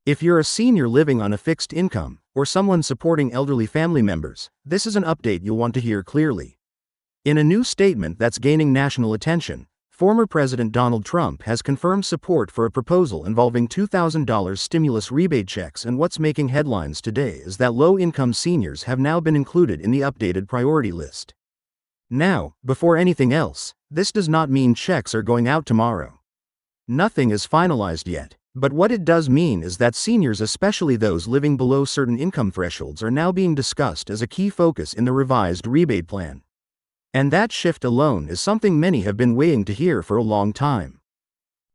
If you're a senior living on a fixed income, or someone supporting elderly family members, this is an update you'll want to hear clearly. In a new statement that's gaining national attention, former President Donald Trump has confirmed support for a proposal involving $2,000 stimulus rebate checks, and what's making headlines today is that low-income seniors have now been included in the updated priority list. Now, before anything else, this does not mean checks are going out tomorrow. Nothing is finalized yet, but what it does mean is that seniors, especially those living below certain income thresholds, are now being discussed as a key focus in the revised rebate plan. And that shift alone is something many have been waiting to hear for a long time.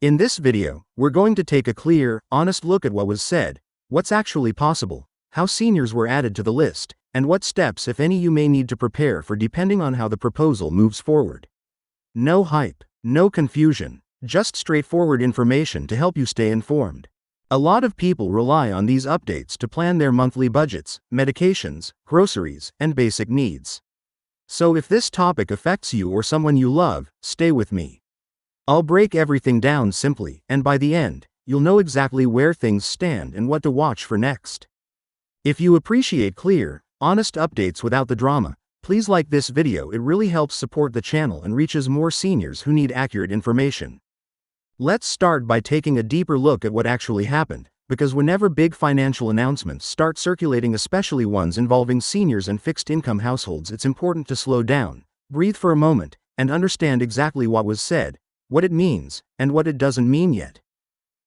In this video, we're going to take a clear, honest look at what was said, what's actually possible, how seniors were added to the list, and what steps, if any, you may need to prepare for depending on how the proposal moves forward. No hype, no confusion, just straightforward information to help you stay informed. A lot of people rely on these updates to plan their monthly budgets, medications, groceries, and basic needs. So if this topic affects you or someone you love, stay with me. I'll break everything down simply, and by the end, you'll know exactly where things stand and what to watch for next. If you appreciate clear, honest updates without the drama, please like this video. It really helps support the channel and reaches more seniors who need accurate information. Let's start by taking a deeper look at what actually happened, because whenever big financial announcements start circulating, especially ones involving seniors and fixed-income households, it's important to slow down, breathe for a moment, and understand exactly what was said, what it means, and what it doesn't mean yet.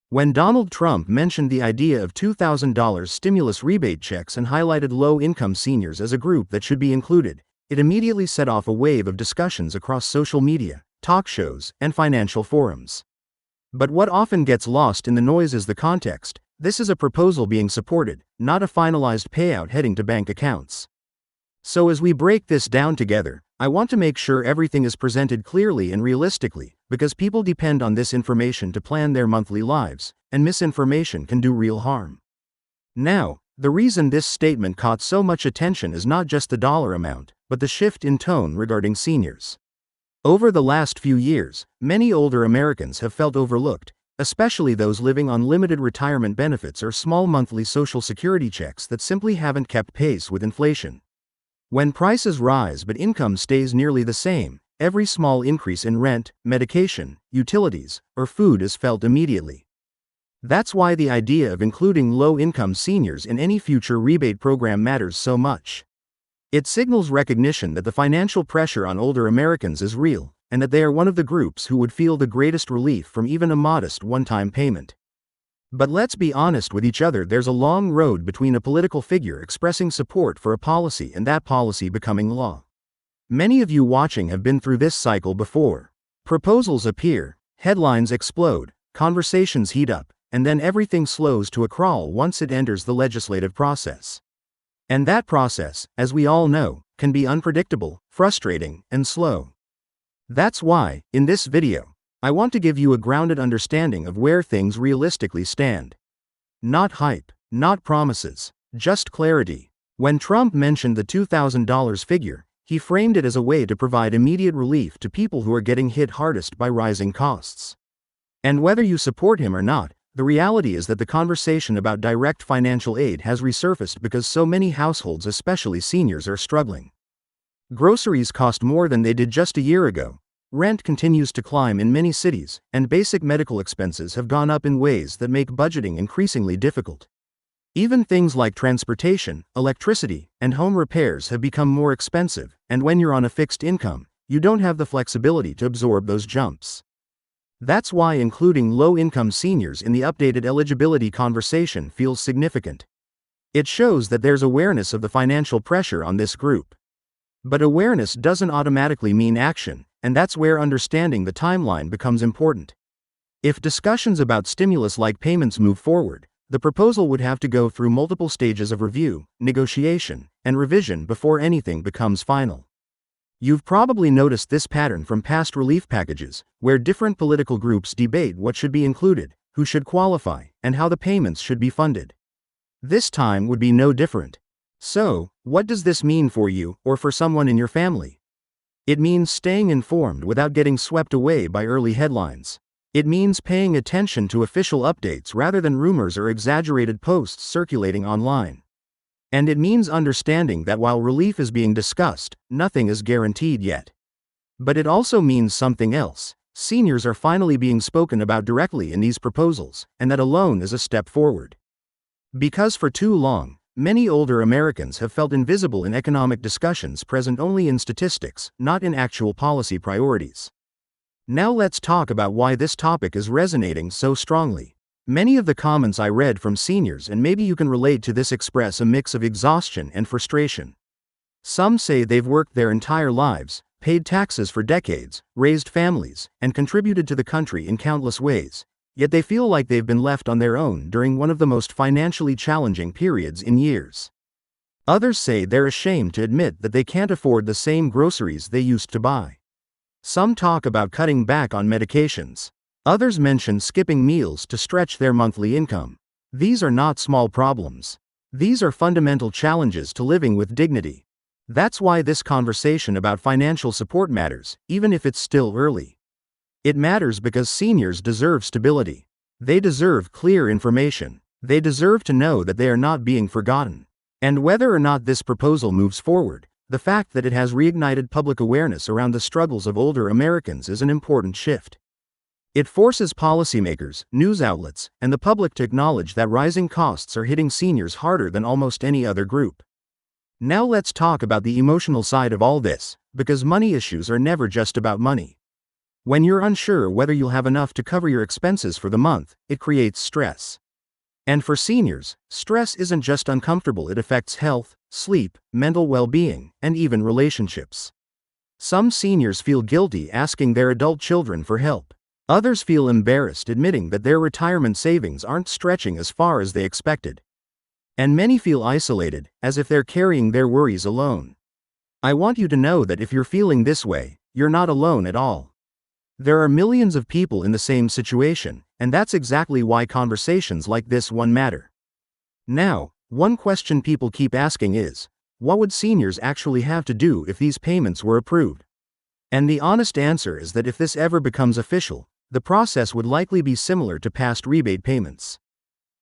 When Donald Trump mentioned the idea of $2,000 stimulus rebate checks and highlighted low-income seniors as a group that should be included, it immediately set off a wave of discussions across social media, talk shows, and financial forums. But what often gets lost in the noise is the context. This is a proposal being supported, not a finalized payout heading to bank accounts. So as we break this down together, I want to make sure everything is presented clearly and realistically, because people depend on this information to plan their monthly lives, and misinformation can do real harm. Now, the reason this statement caught so much attention is not just the dollar amount, but the shift in tone regarding seniors. Over the last few years, many older Americans have felt overlooked, especially those living on limited retirement benefits or small monthly Social Security checks that simply haven't kept pace with inflation. When prices rise but income stays nearly the same, every small increase in rent, medication, utilities, or food is felt immediately. That's why the idea of including low-income seniors in any future rebate program matters so much. It signals recognition that the financial pressure on older Americans is real, and that they are one of the groups who would feel the greatest relief from even a modest one-time payment. But let's be honest with each other, there's a long road between a political figure expressing support for a policy and that policy becoming law. Many of you watching have been through this cycle before. Proposals appear, headlines explode, conversations heat up, and then everything slows to a crawl once it enters the legislative process. And that process, as we all know, can be unpredictable, frustrating, and slow. That's why, in this video, I want to give you a grounded understanding of where things realistically stand. Not hype, not promises, just clarity. When Trump mentioned the $2,000 figure, he framed it as a way to provide immediate relief to people who are getting hit hardest by rising costs. And whether you support him or not, the reality is that the conversation about direct financial aid has resurfaced because so many households, especially seniors, are struggling. Groceries cost more than they did just a year ago, rent continues to climb in many cities, and basic medical expenses have gone up in ways that make budgeting increasingly difficult. Even things like transportation, electricity, and home repairs have become more expensive, and when you're on a fixed income, you don't have the flexibility to absorb those jumps. That's why including low-income seniors in the updated eligibility conversation feels significant. It shows that there's awareness of the financial pressure on this group. But awareness doesn't automatically mean action, and that's where understanding the timeline becomes important. If discussions about stimulus-like payments move forward, the proposal would have to go through multiple stages of review, negotiation, and revision before anything becomes final. You've probably noticed this pattern from past relief packages, where different political groups debate what should be included, who should qualify, and how the payments should be funded. This time would be no different. So, what does this mean for you, or for someone in your family? It means staying informed without getting swept away by early headlines. It means paying attention to official updates rather than rumors or exaggerated posts circulating online. And it means understanding that while relief is being discussed, nothing is guaranteed yet. But it also means something else. Seniors are finally being spoken about directly in these proposals, and that alone is a step forward. Because for too long, many older Americans have felt invisible in economic discussions present only in statistics, not in actual policy priorities. Now let's talk about why this topic is resonating so strongly. Many of the comments I read from seniors, and maybe you can relate to this, express a mix of exhaustion and frustration. Some say they've worked their entire lives, paid taxes for decades, raised families, and contributed to the country in countless ways, yet they feel like they've been left on their own during one of the most financially challenging periods in years. Others say they're ashamed to admit that they can't afford the same groceries they used to buy. Some talk about cutting back on medications. Others mention skipping meals to stretch their monthly income. These are not small problems. These are fundamental challenges to living with dignity. That's why this conversation about financial support matters, even if it's still early. It matters because seniors deserve stability. They deserve clear information. They deserve to know that they are not being forgotten. And whether or not this proposal moves forward, the fact that it has reignited public awareness around the struggles of older Americans is an important shift. It forces policymakers, news outlets, and the public to acknowledge that rising costs are hitting seniors harder than almost any other group. Now let's talk about the emotional side of all this, because money issues are never just about money. When you're unsure whether you'll have enough to cover your expenses for the month, it creates stress. And for seniors, stress isn't just uncomfortable, it affects health, sleep, mental well-being, and even relationships. Some seniors feel guilty asking their adult children for help. Others feel embarrassed admitting that their retirement savings aren't stretching as far as they expected. And many feel isolated, as if they're carrying their worries alone. I want you to know that if you're feeling this way, you're not alone at all. There are millions of people in the same situation, and that's exactly why conversations like this one matter. Now, one question people keep asking is, what would seniors actually have to do if these payments were approved? And the honest answer is that if this ever becomes official, the process would likely be similar to past rebate payments.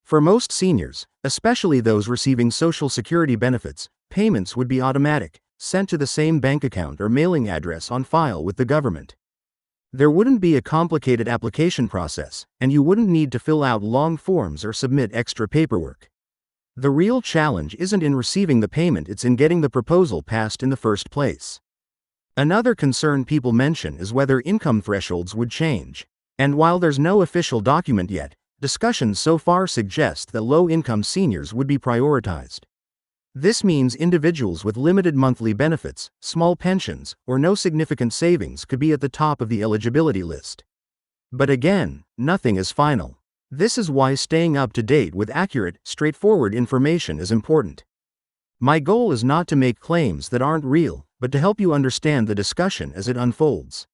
For most seniors, especially those receiving Social Security benefits, payments would be automatic, sent to the same bank account or mailing address on file with the government. There wouldn't be a complicated application process, and you wouldn't need to fill out long forms or submit extra paperwork. The real challenge isn't in receiving the payment, it's in getting the proposal passed in the first place. Another concern people mention is whether income thresholds would change. And while there's no official document yet, discussions so far suggest that low-income seniors would be prioritized. This means individuals with limited monthly benefits, small pensions, or no significant savings could be at the top of the eligibility list. But again, nothing is final. This is why staying up to date with accurate, straightforward information is important. My goal is not to make claims that aren't real, but to help you understand the discussion as it unfolds.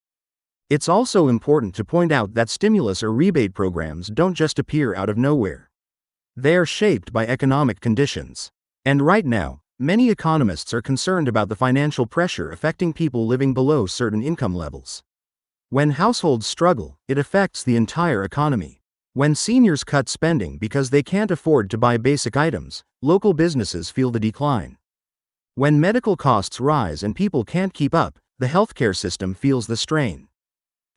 It's also important to point out that stimulus or rebate programs don't just appear out of nowhere. They are shaped by economic conditions. And right now, many economists are concerned about the financial pressure affecting people living below certain income levels. When households struggle, it affects the entire economy. When seniors cut spending because they can't afford to buy basic items, local businesses feel the decline. When medical costs rise and people can't keep up, the healthcare system feels the strain.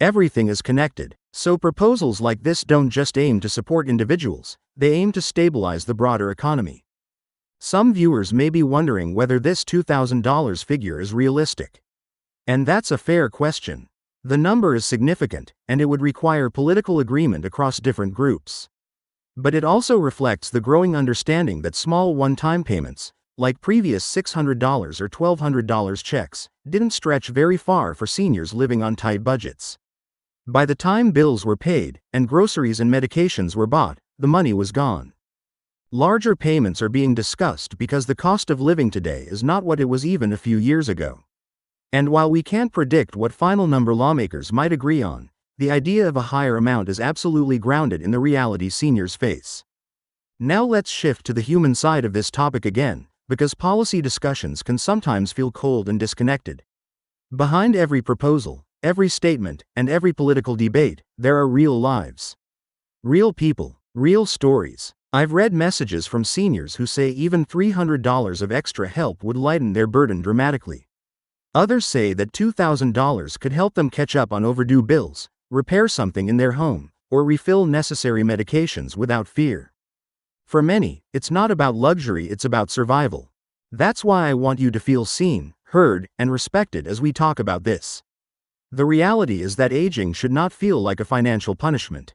Everything is connected, so proposals like this don't just aim to support individuals, they aim to stabilize the broader economy. Some viewers may be wondering whether this $2,000 figure is realistic. And that's a fair question. The number is significant, and it would require political agreement across different groups. But it also reflects the growing understanding that small one-time payments, like previous $600 or $1,200 checks, didn't stretch very far for seniors living on tight budgets. By the time bills were paid, and groceries and medications were bought, the money was gone. Larger payments are being discussed because the cost of living today is not what it was even a few years ago. And while we can't predict what final number lawmakers might agree on, the idea of a higher amount is absolutely grounded in the reality seniors face. Now let's shift to the human side of this topic again, because policy discussions can sometimes feel cold and disconnected. Behind every proposal, every statement, and every political debate, there are real lives. Real people, real stories. I've read messages from seniors who say even $300 of extra help would lighten their burden dramatically. Others say that $2,000 could help them catch up on overdue bills, repair something in their home, or refill necessary medications without fear. For many, it's not about luxury, it's about survival. That's why I want you to feel seen, heard, and respected as we talk about this. The reality is that aging should not feel like a financial punishment.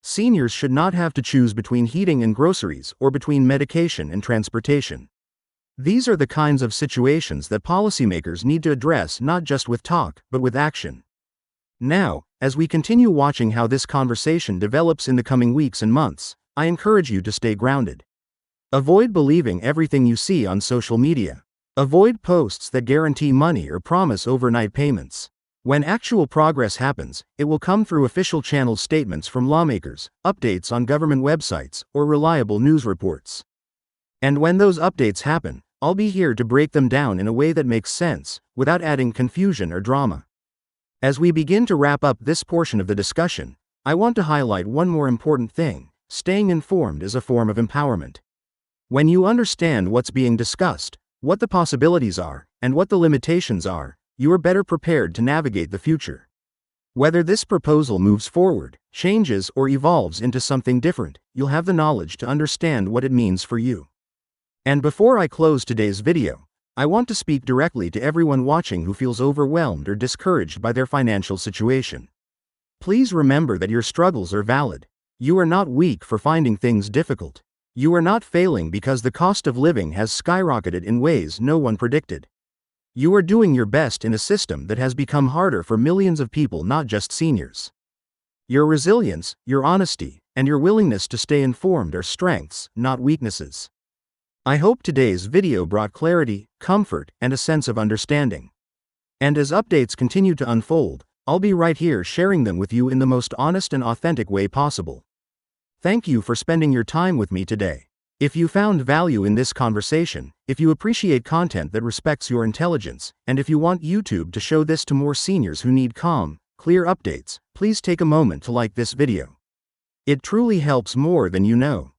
Seniors should not have to choose between heating and groceries or between medication and transportation. These are the kinds of situations that policymakers need to address not just with talk, but with action. Now, as we continue watching how this conversation develops in the coming weeks and months, I encourage you to stay grounded. Avoid believing everything you see on social media. Avoid posts that guarantee money or promise overnight payments. When actual progress happens, it will come through official channel statements from lawmakers, updates on government websites, or reliable news reports. And when those updates happen, I'll be here to break them down in a way that makes sense, without adding confusion or drama. As we begin to wrap up this portion of the discussion, I want to highlight one more important thing: staying informed is a form of empowerment. When you understand what's being discussed, what the possibilities are, and what the limitations are, you are better prepared to navigate the future. Whether this proposal moves forward, changes, or evolves into something different, you'll have the knowledge to understand what it means for you. And before I close today's video, I want to speak directly to everyone watching who feels overwhelmed or discouraged by their financial situation. Please remember that your struggles are valid. You are not weak for finding things difficult. You are not failing because the cost of living has skyrocketed in ways no one predicted. You are doing your best in a system that has become harder for millions of people, not just seniors. Your resilience, your honesty, and your willingness to stay informed are strengths, not weaknesses. I hope today's video brought clarity, comfort, and a sense of understanding. And as updates continue to unfold, I'll be right here sharing them with you in the most honest and authentic way possible. Thank you for spending your time with me today. If you found value in this conversation, if you appreciate content that respects your intelligence, and if you want YouTube to show this to more seniors who need calm, clear updates, please take a moment to like this video. It truly helps more than you know.